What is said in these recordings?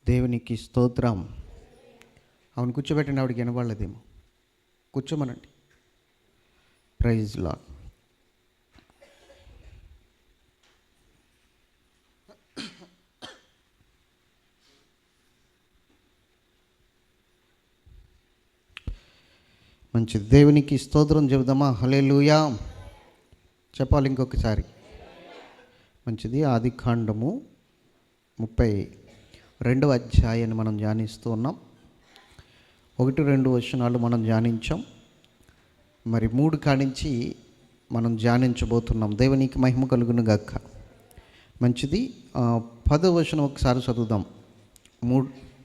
దేవునికి స్తోత్రం. అవును, కూర్చోబెట్టిన ఆవిడకి వినబడలేదేమో, కూర్చోమనండి. Praise lord. మంచిది, దేవునికి స్తోత్రం చెబుదామా? హల్లెలూయా చెప్పాలి ఇంకొకసారి. మంచిది. ఆదికాండము 32వ అధ్యాయాన్ని మనం ధ్యానిస్తూ ఉన్నాం. 1-2 వచనాలు మనం ధ్యానించాం. మరి 3 కానించి మనం ధ్యానించబోతున్నాం. దేవునికి మహిమ కలుగును గాక. మంచిది. 10వ వచనం ఒకసారి చదువుదాం.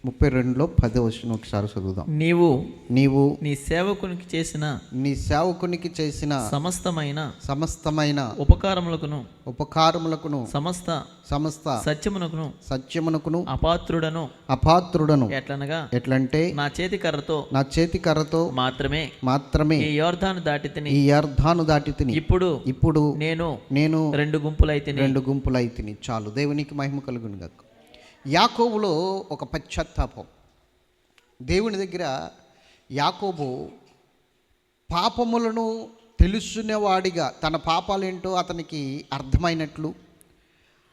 32లో 10వ వచనం ఒకసారి చదువుదాం. నీవు నీ సేవకునికి చేసిన సమస్తమైన ఉపకారములకును సమస్త సత్యమునకును అపాత్రుడను ఎట్లంటే నా చేతి కర్రతో మాత్రమే ఈ యోర్దాను దాటి తిని ఇప్పుడు నేను రెండు గుంపులైతిని. చాలు, దేవునికి మహిమ కలుగును గాక. యాకోబులో ఒక పశ్చాత్తాపం. దేవుని దగ్గర యాకోబు పాపములను తెలుసుకునేవాడిగా, తన పాపాలేంటో అతనికి అర్థమైనట్లు,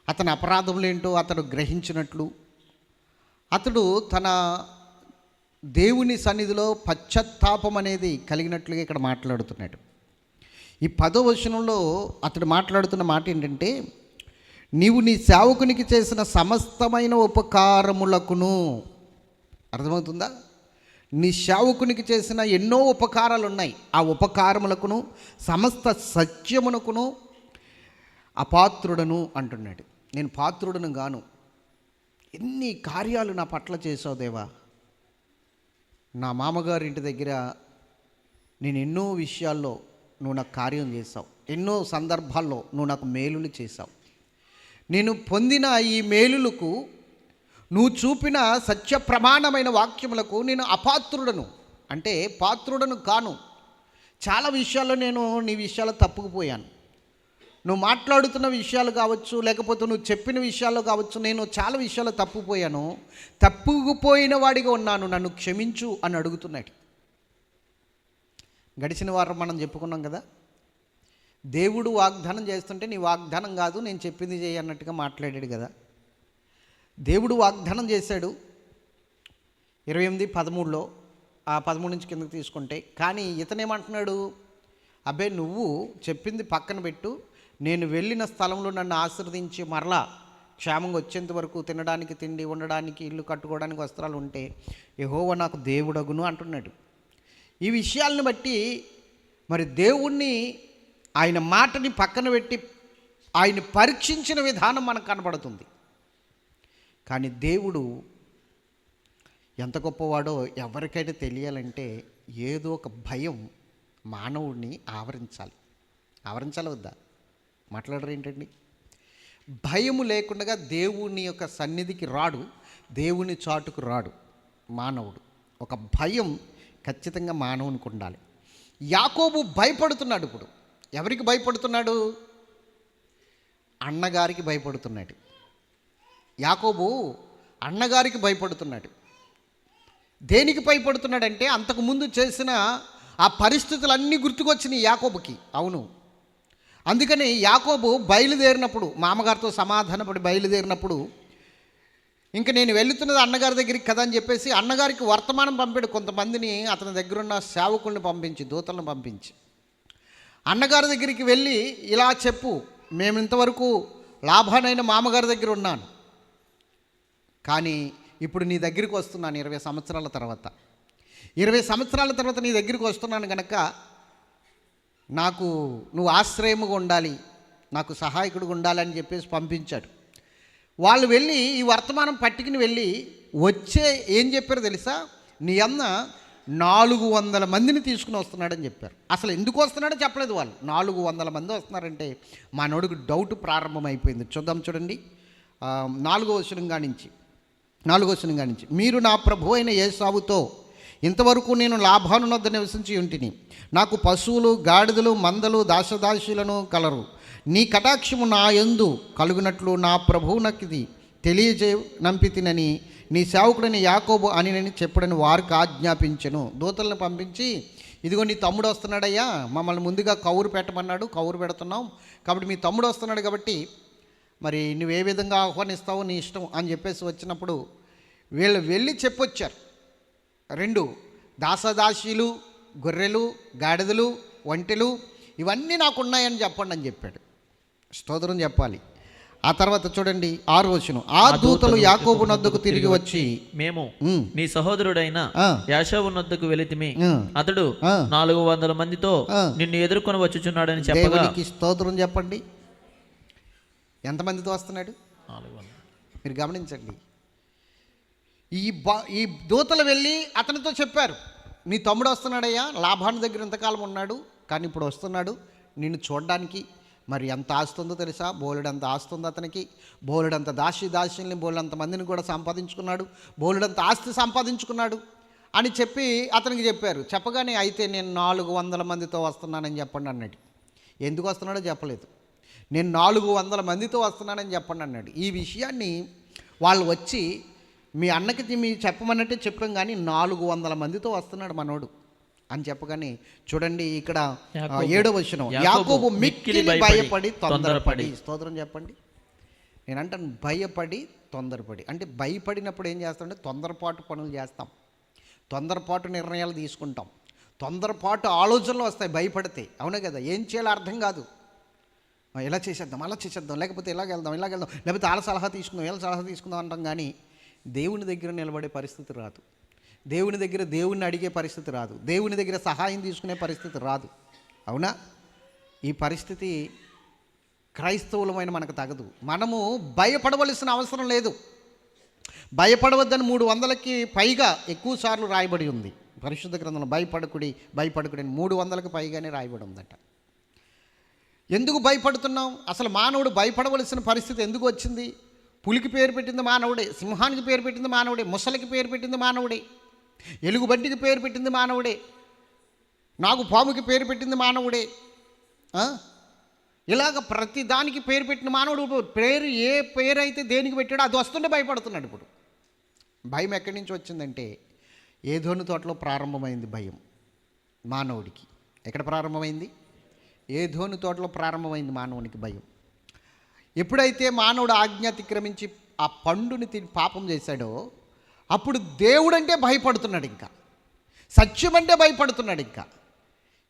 అతని అపరాధములేంటో అతడు గ్రహించినట్లు, అతడు తన దేవుని సన్నిధిలో పశ్చాత్తాపం అనేది కలిగినట్లుగా ఇక్కడ మాట్లాడుతున్నాడు. ఈ 10వ వచనంలో అతడు మాట్లాడుతున్న మాట ఏంటంటే, నీవు నీ సేవకునికి చేసిన సమస్తమైన ఉపకారములకును. అర్థమవుతుందా? నీ సేవకునికి చేసిన ఎన్నో ఉపకారాలు ఉన్నాయి. ఆ ఉపకారములకును సమస్త సత్యమునకును అపాత్రుడను అంటున్నాడు. నేను పాత్రుడను గాను. ఎన్ని కార్యాలు నా పట్ల చేసావు దేవా. నా మామగారి ఇంటి దగ్గర నేను ఎన్నో విషయాల్లో నువ్వు నాకు కార్యం చేసావు. ఎన్నో సందర్భాల్లో నువ్వు నాకు మేలులు చేసావు. నేను పొందిన ఈ మేలులకు, నువ్వు చూపిన సత్య ప్రమాణమైన వాక్యములకు నేను అపాత్రుడను, అంటే పాత్రుడను కాను. చాలా విషయాల్లో నేను నీ విషయాలు తప్పుకుపోయాను. నువ్వు మాట్లాడుతున్న విషయాలు కావచ్చు, లేకపోతే నువ్వు చెప్పిన విషయాలు కావచ్చు, నేను చాలా విషయాలు తప్పుకుపోయాను. తప్పుకుపోయిన వాడిగా ఉన్నాను, నన్ను క్షమించు అని అడుగుతున్నాడు. గడిచిన వారం మనం చెప్పుకున్నాం కదా, దేవుడు వాగ్దానం చేస్తుంటే నీ వాగ్దానం కాదు, నేను చెప్పింది చేయి అన్నట్టుగా మాట్లాడాడు కదా. దేవుడు వాగ్దానం చేశాడు 28:13లో. ఆ 13 నుంచి కిందకి తీసుకుంటే, కానీ ఇతనేమంటున్నాడు, అబ్బే నువ్వు చెప్పింది పక్కన పెట్టు, నేను వెళ్ళిన స్థలంలో నన్ను ఆశీర్వదించి మరలా క్షేమంగా వచ్చేంత వరకు తినడానికి తిండి, ఉండడానికి ఇల్లు, కట్టుకోవడానికి వస్త్రాలు ఉంటే యెహోవా నాకు దేవుడగును అంటున్నాడు. ఈ విషయాలను బట్టి మరి దేవుణ్ణి, ఆయన మాటని పక్కన పెట్టి ఆయన పరీక్షించిన విధానం మనకు కనబడుతుంది. కానీ దేవుడు ఎంత గొప్పవాడో ఎవరికైనా తెలియాలంటే ఏదో ఒక భయం మానవుడిని ఆవరించాలి వద్దా? మాట్లాడరు ఏంటండి? భయము లేకుండా దేవుని యొక్క సన్నిధికి రాడు, దేవుని చాటుకు రాడు మానవుడు. ఒక భయం ఖచ్చితంగా మానవునికి ఉండాలి. యాకోబు భయపడుతున్నాడు. ఇప్పుడు ఎవరికి భయపడుతున్నాడు? అన్నగారికి భయపడుతున్నాడు. యాకోబు అన్నగారికి భయపడుతున్నాడు. దేనికి భయపడుతున్నాడంటే, అంతకుముందు చేసిన ఆ పరిస్థితులన్నీ గుర్తుకొచ్చినాయి యాకోబుకి. అవును, అందుకని యాకోబు బయలుదేరినప్పుడు, మామగారితో సమాధానపడి బయలుదేరినప్పుడు, ఇంక నేను వెళుతున్నది అన్నగారి దగ్గరికి కదా అని చెప్పేసి అన్నగారికి వర్తమానం పంపాడు. కొంతమందిని అతని దగ్గరున్న సేవకుల్ని పంపించి, దూతలను పంపించి, అన్నగారి దగ్గరికి వెళ్ళి ఇలా చెప్పు, మేము ఇంతవరకు లాభానైన మామగారి దగ్గర ఉన్నాను, కానీ ఇప్పుడు నీ దగ్గరికి వస్తున్నాను 20 సంవత్సరాల తర్వాత. 20 సంవత్సరాల తర్వాత నీ దగ్గరికి వస్తున్నాను కనుక నాకు నువ్వు ఆశ్రయముగా ఉండాలి, నాకు సహాయకుడిగా ఉండాలని చెప్పేసి పంపించాడు. వాళ్ళు వెళ్ళి ఈ వర్తమానం పట్టుకుని వెళ్ళి వచ్చే ఏం చెప్పారు తెలుసా? నీ అన్న 400 మందిని తీసుకుని వస్తున్నాడని చెప్పారు. అసలు ఎందుకు వస్తున్నాడో చెప్పలేదు వాళ్ళు. 400 మంది వస్తున్నారంటే మా నోడుకు డౌట్ ప్రారంభమైపోయింది. చూడండి 4వ వచనం కానించి, మీరు నా ప్రభు అయిన ఏసావుతో ఇంతవరకు నేను లాభాను వద్ద నివసించి ఉంటిని, నాకు పశువులు, గాడిదలు, మందలు, దాసదాసులను కలరు. నీ కటాక్షము నా యందు కలుగునట్లు నా ప్రభువునకిది తెలియజే నంపితినని నీ సేవకుడని యాకోబు అని నేను చెప్పుడని వారికి ఆజ్ఞాపించెను. దూతలను పంపించి, ఇదిగో నీ తమ్ముడు వస్తున్నాడయ్యా, మమ్మల్ని ముందుగా కౌరు పెట్టమన్నాడు, కౌరు పెడుతున్నాం, కాబట్టి మీ తమ్ముడు వస్తున్నాడు కాబట్టి మరి నువ్వు ఏ విధంగా ఆహ్వానిస్తావో నీ ఇష్టం అని చెప్పేసి వచ్చినప్పుడు వీళ్ళు వెళ్ళి చెప్పొచ్చారు. 2 దాసదాసీలు, గొర్రెలు, గాడిదలు, ఒంటెలు ఇవన్నీ నాకు ఉన్నాయని చెప్పండి అని చెప్పాడు. స్తోత్రం చెప్పాలి. ఆ తర్వాత చూడండి 6వ వచనం, ఆ దూతలు యాకోబు నొద్దకు తిరిగి వచ్చి, మేము నీ సహోదరుడైన యాషోబు నొద్దకు వెళితిమి, అతడు 400 మందితో నిన్ను ఎదుర్కొని వచ్చుచున్నాడని చెప్పగా. దేవునికి స్తోత్రం చెప్పండి. ఎంతమందితో వస్తున్నాడు 400. మీరు గమనించండి. ఈ దూతలు వెళ్ళి అతనితో చెప్పారు, నీ తమ్ముడు వస్తున్నాడయ్యా, లాభాన్ని దగ్గర ఇంతకాలం ఉన్నాడు, కానీ ఇప్పుడు వస్తున్నాడు నిన్ను చూడడానికి. మరి ఎంత ఆస్తి ఉందో తెలుసా? బోలెడంత ఆస్తి ఉంది అతనికి, బోలెడంత దాసీల్ని బోలెడంత మందిని కూడా సంపాదించుకున్నాడు, బోలెడంత ఆస్తి సంపాదించుకున్నాడు అని చెప్పి అతనికి చెప్పారు. చెప్పగానే అయితే నేను 400 మందితో వస్తున్నానని చెప్పండి అన్నాడు. ఎందుకు వస్తున్నాడో చెప్పలేదు. నేను 400 మందితో వస్తున్నానని చెప్పండి అన్నాడు. ఈ విషయాన్ని వాళ్ళు వచ్చి మీ అన్నకి మీ చెప్పమన్నట్టే చెప్పాం, కానీ 400 మందితో వస్తున్నాడు మనోడు అని చెప్పగానే చూడండి ఇక్కడ 7వ వచనం, యాకోబు మిక్కిలి భయపడి తొందరపడి. స్తోత్రం చెప్పండి. నేను అంటాను భయపడి తొందరపడి అంటే భయపడినప్పుడు ఏం చేస్తామంటే తొందరపాటు పనులు చేస్తాం, తొందరపాటు నిర్ణయాలు తీసుకుంటాం, తొందరపాటు ఆలోచనలు వస్తాయి భయపడితే. అవునా కదా? ఏం చేయాలో అర్థం కాదు. ఎలా చేసేద్దాం, అలా చేసేద్దాం, లేకపోతే ఇలాగెళ్దాం, లేకపోతే వాళ్ళ సలహా తీసుకుందాం, వీళ్ళ సలహా తీసుకుందాం అంటాం, కానీ దేవుని దగ్గర నిలబడే పరిస్థితి రాదు, దేవుని దగ్గర దేవుణ్ణి అడిగే పరిస్థితి రాదు, దేవుని దగ్గర సహాయం తీసుకునే పరిస్థితి రాదు. అవునా? ఈ పరిస్థితి క్రైస్తవులమైన మనకు తగదు. మనము భయపడవలసిన అవసరం లేదు. భయపడవద్దని 300కి పైగా ఎక్కువ సార్లు రాయబడి ఉంది పరిశుద్ధ గ్రంథంలో. భయపడకుడి అని 300కి పైగానే రాయబడి ఉందట. ఎందుకు భయపడుతున్నాం? అసలు మానవుడు భయపడవలసిన పరిస్థితి ఎందుకు వచ్చింది? పులికి పేరు పెట్టింది మానవుడే, సింహానికి పేరు పెట్టింది మానవుడే, ముసలికి పేరు పెట్టింది మానవుడే, ఎలుగుబంటికి పేరు పెట్టింది మానవుడే, నాగు పాముకి పేరు పెట్టింది మానవుడే. ఇలాగ ప్రతి దానికి పేరు పెట్టిన మానవుడు పేరు ఏ పేరు అయితే దేనికి పెట్టాడో అది వస్తుంటే భయపడుతున్నాడు. ఇప్పుడు భయం ఎక్కడి నుంచి వచ్చిందంటే ఏదోను తోటలో ప్రారంభమైంది భయం మానవుడికి. ఎక్కడ ప్రారంభమైంది? ఏదోను తోటలో ప్రారంభమైంది మానవునికి భయం. ఎప్పుడైతే మానవుడు ఆజ్ఞ అతిక్రమించి ఆ పండుని తిని పాపం చేశాడో అప్పుడు దేవుడంటే భయపడుతున్నాడు, ఇంకా సత్యం అంటే భయపడుతున్నాడు, ఇంకా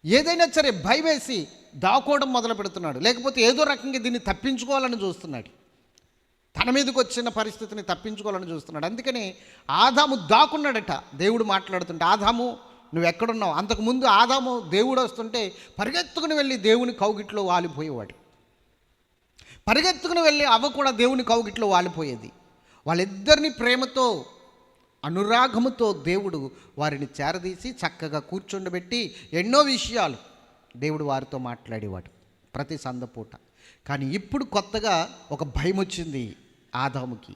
ఏదైనా సరే భయం వేసి దాక్కోవడం మొదలు పెడుతున్నాడు, లేకపోతే ఏదో రకంగా దీన్ని తప్పించుకోవాలని చూస్తున్నాడు, తన మీదకి వచ్చిన పరిస్థితిని తప్పించుకోవాలని చూస్తున్నాడు. అందుకని ఆదాము దాక్కున్నాడట. దేవుడు మాట్లాడుతుంటే, ఆదాము నువ్వు ఎక్కడున్నావు? అంతకుముందు ఆదాము దేవుడు వస్తుంటే పరిగెత్తుకుని వెళ్ళి దేవుని కౌగిట్లో వాలిపోయేవాడు, పరిగెత్తుకుని వెళ్ళి అవ్వ కూడా దేవుని కౌగిట్లో వాలిపోయేది. వాళ్ళిద్దరిని ప్రేమతో అనురాగముతో దేవుడు వారిని చేరదీసి చక్కగా కూర్చుండబెట్టి ఎన్నో విషయాలు దేవుడు వారితో మాట్లాడేవాడు ప్రతి సందపూట. కానీ ఇప్పుడు కొత్తగా ఒక భయం వచ్చింది ఆదాముకి,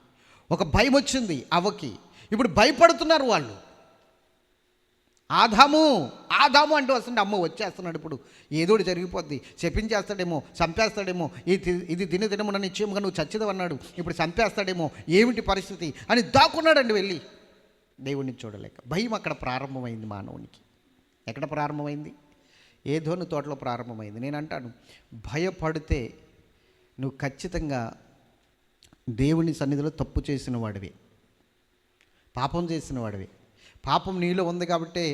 ఒక భయం వచ్చింది అవ్వకి. ఇప్పుడు భయపడుతున్నారు వాళ్ళు. ఆదాము అంటూ వస్తుంటే అమ్మ వచ్చేస్తున్నాడు, ఇప్పుడు ఏదోటి జరిగిపోద్ది, చెప్పించేస్తాడేమో, చంపేస్తాడేమో, ఇది దినదినమున నిశ్చయముగా నువ్వు చచ్చిదవన్నాడు, ఇప్పుడు చంపేస్తాడేమో, ఏమిటి పరిస్థితి అని దాక్కున్నాడండి వెళ్ళి దేవుణ్ణి చూడలేక. భయం అక్కడ ప్రారంభమైంది మానవునికి. ఎక్కడ ప్రారంభమైంది? ఏదోను తోటలో ప్రారంభమైంది. నేను అంటాను భయపడితే నువ్వు ఖచ్చితంగా దేవుని సన్నిధిలో తప్పు చేసిన వాడివి, పాపం చేసిన వాడివి. పాపం నీలో ఉంది కాబట్టి,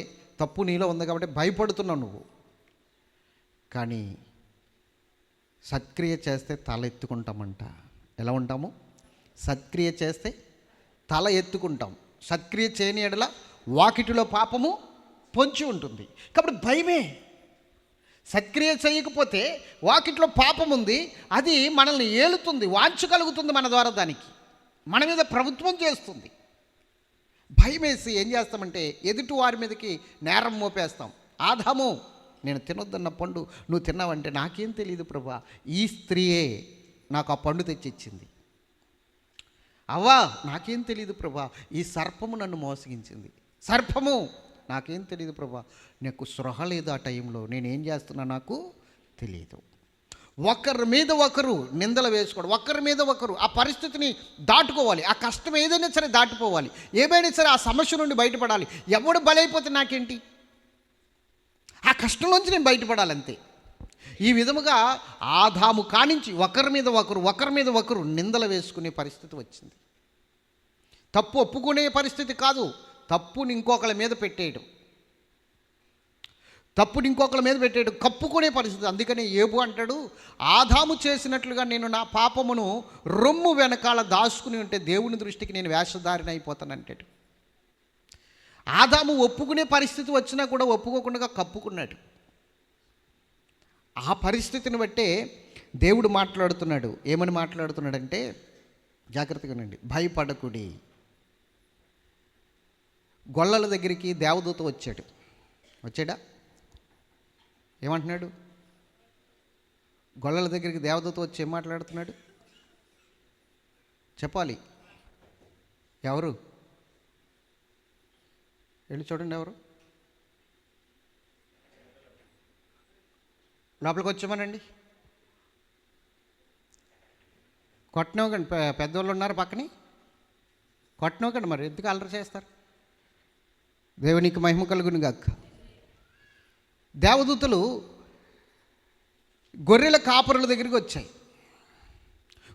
తప్పు నీలో ఉంది కాబట్టి భయపడుతున్నావు నువ్వు. కానీ సత్క్రియ చేస్తే తల ఎత్తుకుంటామంట. ఎలా ఉంటాము? సత్క్రియ చేస్తే తల ఎత్తుకుంటాం, సత్క్రియ చేయని ఎడల వాకిటిలో పాపము పొంచి ఉంటుంది. కాబట్టి భయమే. సత్క్రియ చేయకపోతే వాకిట్లో పాపం ఉంది, అది మనల్ని ఏలుతుంది, వాంఛ కలుగుతుంది మన ద్వారా, దానికి మన మీద ప్రభుత్వం చేస్తుంది. భయం వేసి ఏం చేస్తామంటే ఎదుటి వారి మీదకి నేరం మోపేస్తాం. ఆదాము నేను తినొద్దన్న పండు నువ్వు తిన్నావంటే నాకేం తెలియదు ప్రభా, ఈ స్త్రీయే నాకు ఆ పండు తెచ్చిచ్చింది. అవ్వా నాకేం తెలియదు ప్రభా, ఈ సర్పము నన్ను మోసగించింది. సర్పము నాకేం తెలియదు ప్రభా, నాకు స్పృహ లేదు ఆ టైంలో, నేనేం చేస్తున్నా నాకు తెలియదు. ఒకరి మీద ఒకరు నిందలు వేసుకోవడం, ఒకరి మీద ఒకరు ఆ పరిస్థితిని దాటుకోవాలి. ఆ కష్టం ఏదైనా సరే దాటిపోవాలి, ఏమైనా సరే ఆ సమస్య నుండి బయటపడాలి. ఎవడు బలైపోతే నాకేంటి, ఆ కష్టంలోంచి నేను బయటపడాలంతే. ఈ విధముగా ఆదాము కానించి ఒకరి మీద ఒకరు నిందలు వేసుకునే పరిస్థితి వచ్చింది. తప్పు ఒప్పుకునే పరిస్థితి కాదు, తప్పుని ఇంకొకరి మీద పెట్టేయడం, కప్పుకునే పరిస్థితి. అందుకనే యోబు అంటాడు, ఆదాము చేసినట్లుగా నేను నా పాపమును రొమ్ము వెనకాల దాచుకుని ఉంటే దేవుని దృష్టికి నేను వేషధారిని అయిపోతానంటాడు. ఆదాము ఒప్పుకునే పరిస్థితి వచ్చినా కూడా ఒప్పుకోకుండా కప్పుకున్నాడు. ఆ పరిస్థితిని బట్టే దేవుడు మాట్లాడుతున్నాడు. ఏమని మాట్లాడుతున్నాడంటే, జాగ్రత్తగా వినండి, భయపడకుడి. గొల్లల దగ్గరికి దేవదూత వచ్చాడా? ఏమంటున్నాడు? గొల్లల దగ్గరికి దేవదూత వచ్చి ఏం మాట్లాడుతున్నాడు చెప్పాలి. ఎవరు? వెళ్ళి చూడండి, ఎవరు? లోపలికి వచ్చామనండి. కొట్టనివ్వకండి, పెద్దవాళ్ళు ఉన్నారు పక్కని, కొట్టనివ్వకండి. మరి ఎందుకు అల్లరి చేస్తారు? దేవునికి మహిమ కలుగును గాక. దేవదూతలు గొర్రెల కాపరుల దగ్గరికి వచ్చాయి.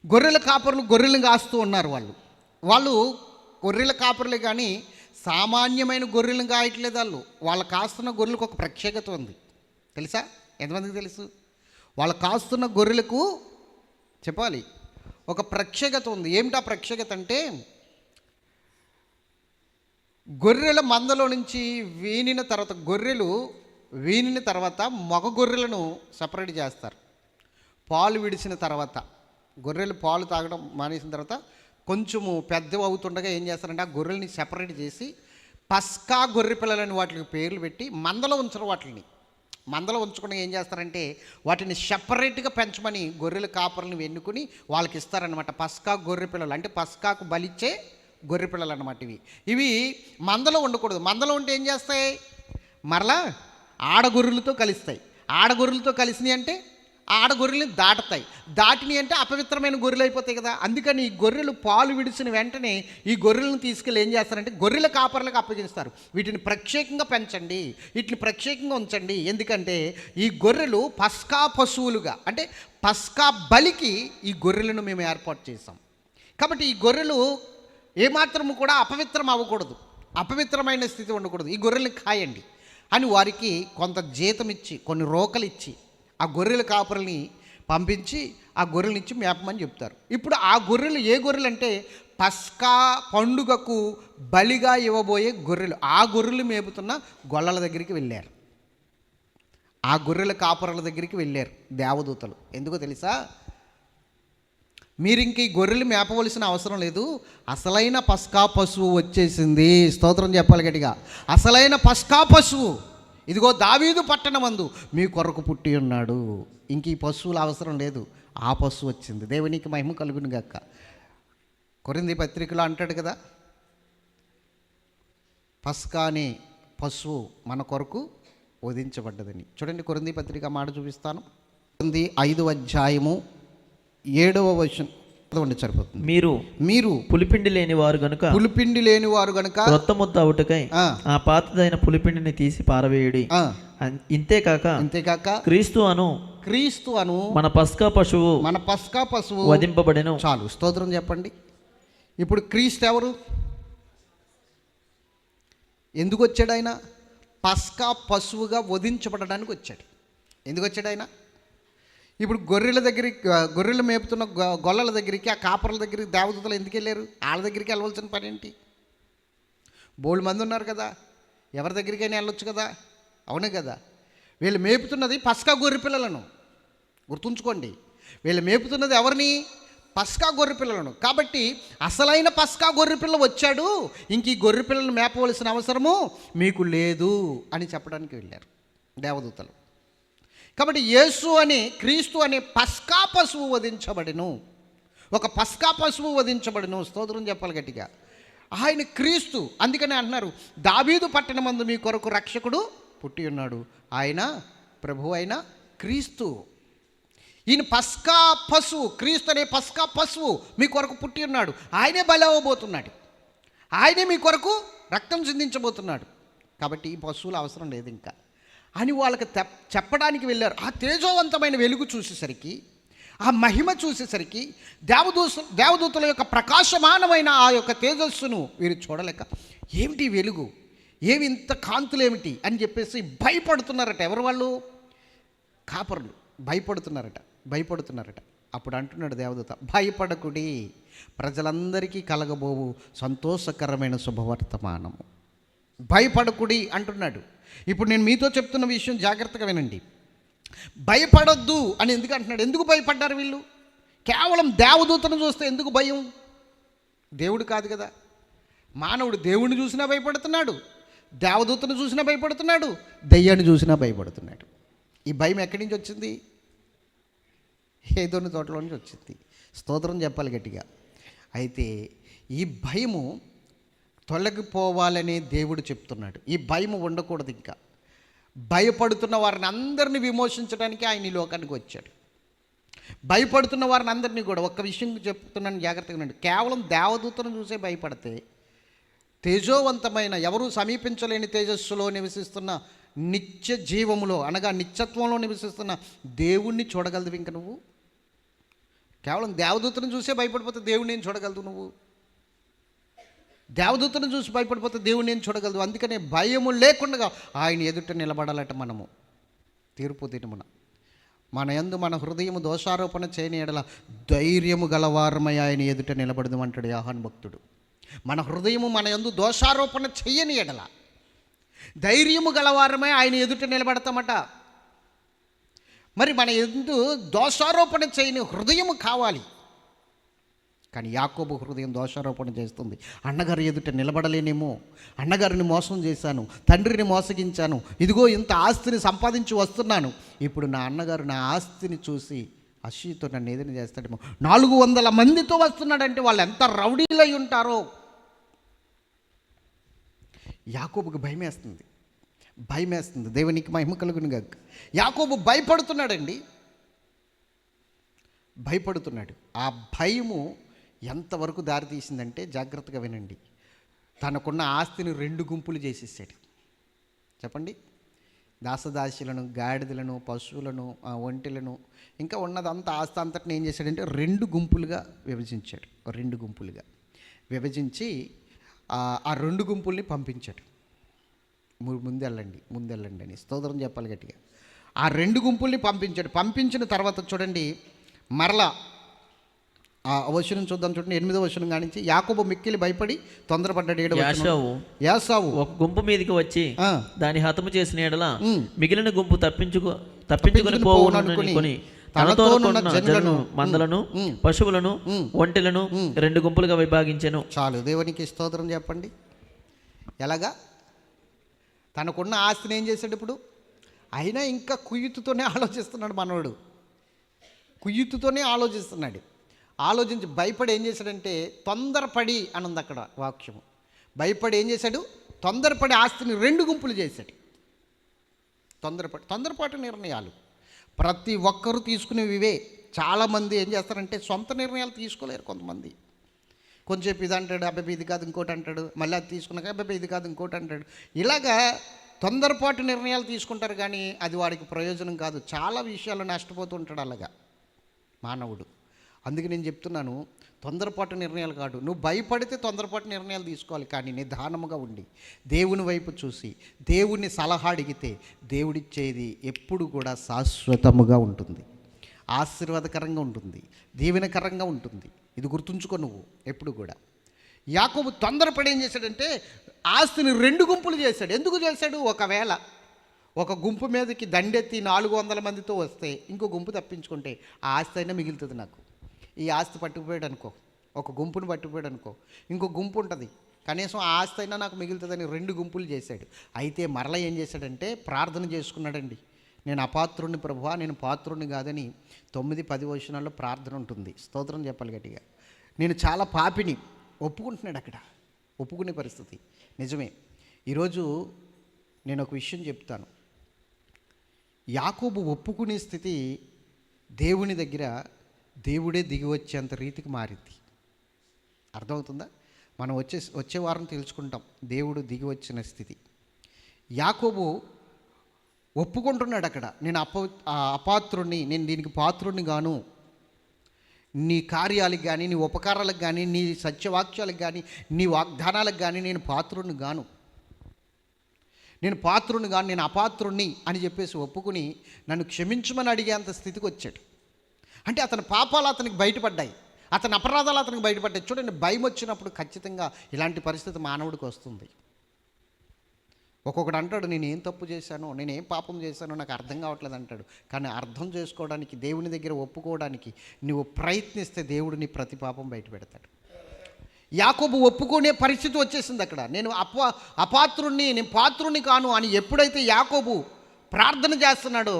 గొర్రెల కాపరులు గొర్రెలను కాస్తూ ఉన్నారు. వాళ్ళు గొర్రెల కాపరులే కానీ సామాన్యమైన గొర్రెలను కాయట్లేదు. వాళ్ళు కాస్తున్న గొర్రెలకు ఒక ప్రత్యేకత ఉంది, తెలుసా? ఎంతమందికి తెలుసు? వాళ్ళు కాస్తున్న గొర్రెలకు చెప్పాలి ఒక ప్రత్యేకత ఉంది. ఏమిటా ప్రత్యేకత అంటే, గొర్రెల మందలో నుంచి వీనిన తర్వాత మగ గొర్రెలను సపరేట్ చేస్తారు. పాలు విడిచిన తర్వాత, గొర్రెలు పాలు తాగడం మానేసిన తర్వాత కొంచెము పెద్దవి అవుతుండగా ఏం చేస్తారంటే, ఆ గొర్రెల్ని సెపరేట్ చేసి పస్కా గొర్రె పిల్లలని వాటికి పేర్లు పెట్టి మందలో ఉంచరు. మందలో ఉంచకుండా ఏం చేస్తారంటే, వాటిని సెపరేట్గా పెంచమని గొర్రెల కాపర్లను ఎన్నుకుని వాళ్ళకి ఇస్తారనమాట. పస్కా గొర్రె పిల్లలు అంటే పస్కాకు బలిచ్చే గొర్రె పిల్లలు అన్నమాట. ఇవి మందలో ఉండకూడదు. మందలో ఉంటే ఏం చేస్తాయి, మరలా ఆడగొర్రెలతో కలుస్తాయి. ఆడగొర్రెలతో కలిసినాయి అంటే ఆడగొర్రెల్ని దాటిని అంటే అపవిత్రమైన గొర్రెలు అయిపోతాయి కదా. అందుకని ఈ గొర్రెలు పాలు విడిచిన వెంటనే ఈ గొర్రెలను తీసుకెళ్ళి ఏం చేస్తారంటే గొర్రెల కాపర్లకు అప్పగిస్తారు. వీటిని ప్రత్యేకంగా పెంచండి, వీటిని ప్రత్యేకంగా ఉంచండి. ఎందుకంటే ఈ గొర్రెలు పస్కా పశువులుగా, అంటే పస్కా బలికి ఈ గొర్రెలను మేము ఏర్పాటు చేసాం. కాబట్టి ఈ గొర్రెలు ఏమాత్రము కూడా అపవిత్రం అవ్వకూడదు, అపవిత్రమైన స్థితి ఉండకూడదు. ఈ గొర్రెల్ని కాయండి అని వారికి కొంత జీతం ఇచ్చి, కొన్ని రోకలు ఇచ్చి ఆ గొర్రెల కాపరుల్ని పంపించి ఆ గొర్రెలనిచ్చి మేపమని చెప్తారు. ఇప్పుడు ఆ గొర్రెలు ఏ గొర్రెలు అంటే పస్కా పండుగకు బలిగా ఇవ్వబోయే గొర్రెలు. ఆ గొర్రెలు మేపుతున్న గొల్లల దగ్గరికి వెళ్ళారు, ఆ గొర్రెల కాపరుల దగ్గరికి వెళ్ళారు దేవదూతలు. ఎందుకో తెలుసా? మీరు ఇంక ఈ గొర్రెలు మేపవలసిన అవసరం లేదు, అసలైన పస్కా పశువు వచ్చేసింది. స్తోత్రం చెప్పాలి గట్టిగా. అసలైన పస్కా పశువు ఇదిగో దావీదు పట్టణమందు మీ కొరకు పుట్టి ఉన్నాడు. ఇంక ఈ పశువుల అవసరం లేదు, ఆ పశువు వచ్చింది. దేవునికి మహిమ కలుగును గాక. కొరింథీ పత్రికలో అంటాడు కదా, పస్కా అనే పశువు మన కొరకు వధించబడ్డదని. చూడండి, కొరింథీ పత్రిక మాట చూపిస్తాను. కొరింథీ 5వ అధ్యాయము 7వ వచనం సరిపోతుంది. మీరు పులిపిండి లేని వారు గనుక క్రొత్త ముద్ద అవుటకై ఆ పాతదైన పులిపిండిని తీసి పారవేయుడి. ఇంతేకాక క్రీస్తు అను మన పస్కా పశువు వధింపబడెను. చాలు, స్తోత్రం చెప్పండి. ఇప్పుడు క్రీస్తు ఎవరు? ఎందుకు వచ్చాడు ఆయన? పస్కా పశువుగా వధించబడడానికి వచ్చాడు. ఎందుకు వచ్చాడు ఆయన? ఇప్పుడు గొర్రెలు మేపుతున్న గొల్లల దగ్గరికి, ఆ కాపర్ల దగ్గరికి దేవదూతలు ఎందుకు వెళ్ళారు? వాళ్ళ దగ్గరికి వెళ్ళవలసిన పని ఏంటి? బోల్డ్ మంది ఉన్నారు కదా, ఎవరి దగ్గరికైనా వెళ్ళొచ్చు కదా, అవునే కదా. వీళ్ళు మేపుతున్నది పస్కా గొర్రె పిల్లలను, గుర్తుంచుకోండి. వీళ్ళు మేపుతున్నది ఎవరిని? పస్కా గొర్రె పిల్లలను. కాబట్టి అసలైన పస్కా గొర్రె పిల్ల వచ్చాడు, ఇంక ఈ గొర్రె పిల్లలను మేపవలసిన అవసరము మీకు లేదు అని చెప్పడానికి వెళ్ళారు దేవదూతలు. కాబట్టి యేసు అనే, క్రీస్తు అనే పస్కా పశువు వధించబడెను. ఒక పస్కా పశువు వధించబడెను. స్తోత్రం చెప్పాలి గట్టిగా. ఆయన క్రీస్తు. అందుకని అంటున్నారు, దావీదు పట్టణమందు మీ కొరకు రక్షకుడు పుట్టి ఉన్నాడు, ఆయన ప్రభు అయిన క్రీస్తు. ఈయన పస్కా పశువు, క్రీస్తు అనే పస్కా పశువు మీ కొరకు పుట్టి ఉన్నాడు. ఆయనే బలి అవ్వబోతున్నాడు, ఆయనే మీ కొరకు రక్తం చిందించబోతున్నాడు. కాబట్టి ఈ పశువులు అవసరం లేదు ఇంకా అని వాళ్ళకి చెప్పడానికి వెళ్ళారు. ఆ తేజోవంతమైన వెలుగు చూసేసరికి, ఆ మహిమ చూసేసరికి, దేవదూతల యొక్క ప్రకాశమానమైన ఆ యొక్క తేజస్సును వీరు చూడలేక, ఏమిటి వెలుగు, ఏమి ఇంత కాంతులు ఏమిటి అని చెప్పేసి భయపడుతున్నారట. ఎవరు వాళ్ళు? కాపరులు భయపడుతున్నారట. అప్పుడు అంటున్నాడు దేవదూత, భయపడకుడి, ప్రజలందరికీ కలగబోవు సంతోషకరమైన శుభవర్తమానము. భయపడకుడి అంటున్నాడు. ఇప్పుడు నేను మీతో చెప్తున్న విషయం జాగ్రత్తగా వినండి. భయపడొద్దు అని ఎందుకు అంటున్నాడు? ఎందుకు భయపడ్డారు వీళ్ళు? కేవలం దేవదూతను చూస్తే ఎందుకు భయం? దేవుడు కాదు కదా, మానవుడు. దేవుడిని చూసినా భయపడుతున్నాడు, దేవదూతను చూసినా భయపడుతున్నాడు, దెయ్యాన్ని చూసినా భయపడుతున్నాడు. ఈ భయం ఎక్కడి నుంచి వచ్చింది? ఏదోని తోటలో నుంచి వచ్చింది. స్తోత్రం చెప్పాలి గట్టిగా. అయితే ఈ భయము తొలగిపోవాలని దేవుడు చెప్తున్నాడు. ఈ భయం ఉండకూడదు. ఇంకా భయపడుతున్న వారిని అందరినీ విమోచించడానికి ఆయన ఈ లోకానికి వచ్చాడు. భయపడుతున్న వారిని అందరినీ కూడా ఒక్క విషయం చెప్తున్నాను, జాగ్రత్తగా ఉండండి. కేవలం దేవదూతను చూసే భయపడితే, తేజోవంతమైన ఎవరూ సమీపించలేని తేజస్సులో నివసిస్తున్న నిత్య జీవములో అనగా నిత్యత్వంలో నివసిస్తున్న దేవుణ్ణి చూడగలదు ఇంక నువ్వు? కేవలం దేవదూతను చూసే భయపడిపోతే దేవుణ్ణి ఏం చూడగలదు నువ్వు? దేవదూతను చూసి భయపడిపోతే దేవుణ్ణి ఏం చూడగలదు? అందుకనే భయము లేకుండా ఆయన ఎదుట నిలబడాలట. మనము తీర్పు దినమున మన యందు మన హృదయము దోషారోపణ చేయని ఎడల ధైర్యము గలవారమై ఆయన ఎదుట నిలబడదు అంటాడు యోహాను భక్తుడు. మన హృదయము మన యందు దోషారోపణ చెయ్యని ఎడల ధైర్యము గలవారమై ఆయన ఎదుట నిలబడతామట. మరి మన యందు దోషారోపణ చేయని హృదయము కావాలి. కానీ యాకోబు హృదయం దోషారోపణ చేస్తుంది. అన్నగారు ఎదుట నిలబడలేనేమో, అన్నగారిని మోసం చేశాను, తండ్రిని మోసగించాను, ఇదిగో ఇంత ఆస్తిని సంపాదించి వస్తున్నాను, ఇప్పుడు నా అన్నగారు నా ఆస్తిని చూసి అసూయతో నన్ను ఏదైనా చేస్తాడేమో. 400 మందితో వస్తున్నాడంటే వాళ్ళు ఎంత రౌడీలై ఉంటారో. యాకోబుకి భయమేస్తుంది. దేవునికి మహిమ కలుగును గాక. యాకోబు భయపడుతున్నాడండి, భయపడుతున్నాడు. ఆ భయము ఎంతవరకు దారితీసిందంటే జాగ్రత్తగా వినండి. తనకున్న ఆస్తిని 2 గుంపులు చేసేసాడు. చెప్పండి. దాసదాసులను, గాడిదలను, పశువులను, ఒంటెలను, ఇంకా ఉన్నదంతా ఆస్తి అంతటిని ఏం చేశాడంటే 2 గుంపులుగా విభజించాడు. 2 గుంపులుగా విభజించి ఆ 2 గుంపుల్ని పంపించాడు. ముందెళ్ళండి అని స్తోత్రం చెప్పాలి గట్టిగా. ఆ 2 గుంపుల్ని పంపించాడు. పంపించిన తర్వాత చూడండి, మరలా ఆ వచనం చూద్దాం. చూడండి 8వ వచనం కానించి, యాకోబు మిక్కిలి భయపడి తొందరపడ్డాడు. 7వ వచనం, యాసావు ఒక గుంపు మీదకి వచ్చి దాని హతము చేసిన ఎడల మిగిలిన గుంపు తప్పించుకొని పోవుననుకొని తనతో జనులను, మందలను, పశువులను, ఒంటెలను 2 గుంపులుగా విభాగించెను. చాలు, దేవునికి స్తోత్రం చెప్పండి. ఎలాగా? తనకున్న ఆస్తిని ఏం చేశాడు ఇప్పుడు? అయినా ఇంకా కుయ్యుతుతోనే ఆలోచిస్తున్నాడు మనోడు. కుయ్యుతుతోనే ఆలోచిస్తున్నాడు. ఆలోచించి భయపడి ఏం చేశాడంటే, తొందరపడి అని ఉంది అక్కడ వాక్యము. భయపడి ఏం చేశాడు? తొందరపడి ఆస్తిని 2 గుంపులు చేశాడు. తొందరపాటు నిర్ణయాలు ప్రతి ఒక్కరూ తీసుకునేవివే. చాలామంది ఏం చేస్తారంటే సొంత నిర్ణయాలు తీసుకోలేరు. కొంతమంది కొంచెంసేపు ఇది అంటాడు, అబ్బాయి ఇది కాదు ఇంకోటి అంటాడు, మళ్ళీ అది తీసుకున్నాక అబ్బాయి ఇది కాదు ఇంకోటి అంటాడు. ఇలాగా తొందరపాటు నిర్ణయాలు తీసుకుంటారు, కానీ అది వాడికి ప్రయోజనం కాదు. చాలా విషయాల్లో నష్టపోతూ ఉంటాడు అలాగా మానవుడు. అందుకే నేను చెప్తున్నాను, తొందరపాటు నిర్ణయాలు కాదు. నువ్వు భయపడితే తొందరపాటు నిర్ణయాలు తీసుకోవాలి, కానీ నిదానముగా ఉండి దేవుని వైపు చూసి దేవుని సలహా అడిగితే దేవుడిచ్చేది ఎప్పుడు కూడా శాశ్వతముగా ఉంటుంది, ఆశీర్వాదకరంగా ఉంటుంది, దీవెనకరంగా ఉంటుంది. ఇది గుర్తుంచుకో నువ్వు ఎప్పుడు కూడా. యాకోబు తొందరపడి ఏం చేశాడంటే ఆస్తిని 2 గుంపులు చేశాడు. ఎందుకు చేశాడు? ఒకవేళ ఒక గుంపు మీదకి దండెత్తి 400 మందితో వస్తే ఇంకో గుంపు తప్పించుకుంటే ఆ ఆస్తి అయినా మిగులుతుంది నాకు. ఈ ఆస్తి పట్టుకుపోయాడు అనుకో, ఒక గుంపును పట్టుకుపోయాడు అనుకో, ఇంకో గుంపు ఉంటుంది, కనీసం ఆ ఆస్తి అయినా నాకు మిగులుతుందని 2 గుంపులు చేశాడు. అయితే మరలా ఏం చేశాడంటే ప్రార్థన చేసుకున్నాడండి. నేను అపాత్రుడిని ప్రభువా, నేను పాత్రుడిని కాదని 9-10 వచనాల్లో ప్రార్థన ఉంటుంది. స్తోత్రం చెప్పాలి గట్టిగా. నేను చాలా పాపిని ఒప్పుకుంటున్నాడు అక్కడ, ఒప్పుకునే పరిస్థితి. నిజమే. ఈరోజు నేను ఒక విషయం చెప్తాను. యాకోబు ఒప్పుకునే స్థితి దేవుని దగ్గర దేవుడే దిగి వచ్చేంత రీతికి మారింది. అర్థమవుతుందా? మనం వచ్చే వారం తెలుసుకుంటాం దేవుడు దిగి వచ్చిన స్థితి. యాకోబు ఒప్పుకుంటున్నాడు అక్కడ, నేను అపాత్రుణ్ణి, నేను దీనికి పాత్రుణ్ణి గాను, నీ కార్యాలకు కానీ, నీ ఉపకారాలకు కానీ, నీ సత్యవాక్యాలకు కానీ, నీ వాగ్దానాలకు కానీ నేను పాత్రుణ్ణి గాను, నేను అపాత్రుణ్ణి అని చెప్పేసి ఒప్పుకుని నన్ను క్షమించమని అడిగేంత స్థితికి వచ్చాడు. అంటే అతని పాపాలు అతనికి బయటపడ్డాయి, అతని అపరాధాలు అతనికి బయటపడ్డాయి. చూడండి, భయం వచ్చినప్పుడు ఖచ్చితంగా ఇలాంటి పరిస్థితి మానవుడికి వస్తుంది. ఒక్కొక్కడు అంటాడు, నేను ఏం తప్పు చేశానో, నేను ఏం పాపం చేశానో నాకు అర్థం కావట్లేదు అంటాడు. కానీ అర్థం చేసుకోవడానికి, దేవుని దగ్గర ఒప్పుకోవడానికి నువ్వు ప్రయత్నిస్తే దేవుడు నీ ప్రతి పాపం బయట పెడతాడు. యాకోబు ఒప్పుకునే పరిస్థితి వచ్చేసింది అక్కడ. నేను అపాత్రుణ్ణి, నేను పాత్రుణ్ణి కాను అని ఎప్పుడైతే యాకోబు ప్రార్థన చేస్తున్నాడో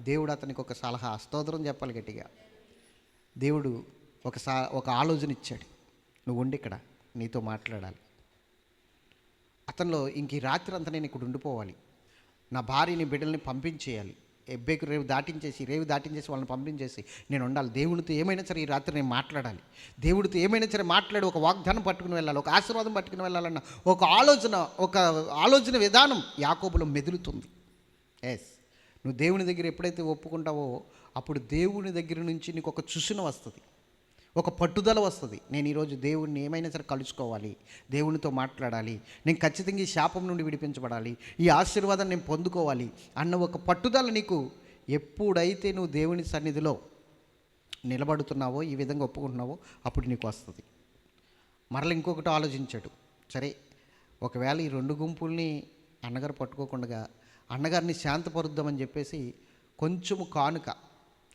దేవుడు అతనికి ఒక సలహా, స్తోత్రం చెప్పాలి గట్టిగా. దేవుడు ఒక ఆలోచన ఇచ్చాడు, నువ్వు ఉండి ఇక్కడ, నీతో మాట్లాడాలి. అతనిలో ఇంక ఈ రాత్రి అంతా నేను ఇక్కడ ఉండిపోవాలి, నా భార్యని బిడ్డల్ని పంపించేయాలి, ఎబ్బేకు రేవు దాటించేసి వాళ్ళని పంపించేసి నేను ఉండాలి. దేవునితో ఏమైనా సరే ఈ రాత్రి నేను మాట్లాడాలి, దేవుడితో ఏమైనా సరే మాట్లాడి ఒక వాగ్దానం పట్టుకుని వెళ్ళాలి, ఒక ఆశీర్వాదం పట్టుకుని వెళ్ళాలన్న ఒక ఆలోచన విధానం యాకోబులో మెదులుతుంది. ఎస్, నువ్వు దేవుని దగ్గర ఎప్పుడైతే ఒప్పుకుంటావో అప్పుడు దేవుని దగ్గర నుంచి నీకు ఒక చుసున వస్తుంది, ఒక పట్టుదల వస్తుంది. నేను ఈరోజు దేవుణ్ణి ఏమైనా సరే కలుసుకోవాలి, దేవునితో మాట్లాడాలి, నేను ఖచ్చితంగా ఈ శాపం నుండి విడిపించబడాలి, ఈ ఆశీర్వాదాన్ని నేను పొందుకోవాలి అన్న ఒక పట్టుదల నీకు ఎప్పుడైతే నువ్వు దేవుని సన్నిధిలో నిలబడుతున్నావో, ఈ విధంగా ఒప్పుకుంటున్నావో అప్పుడు నీకు వస్తుంది. మరలా ఇంకొకటి ఆలోచించాడు, సరే ఒకవేళ ఈ రెండు గుంపుల్ని అన్నగారు పట్టుకోకుండా అన్నగారిని శాంతపరుద్దామని చెప్పేసి కొంచెము కానుక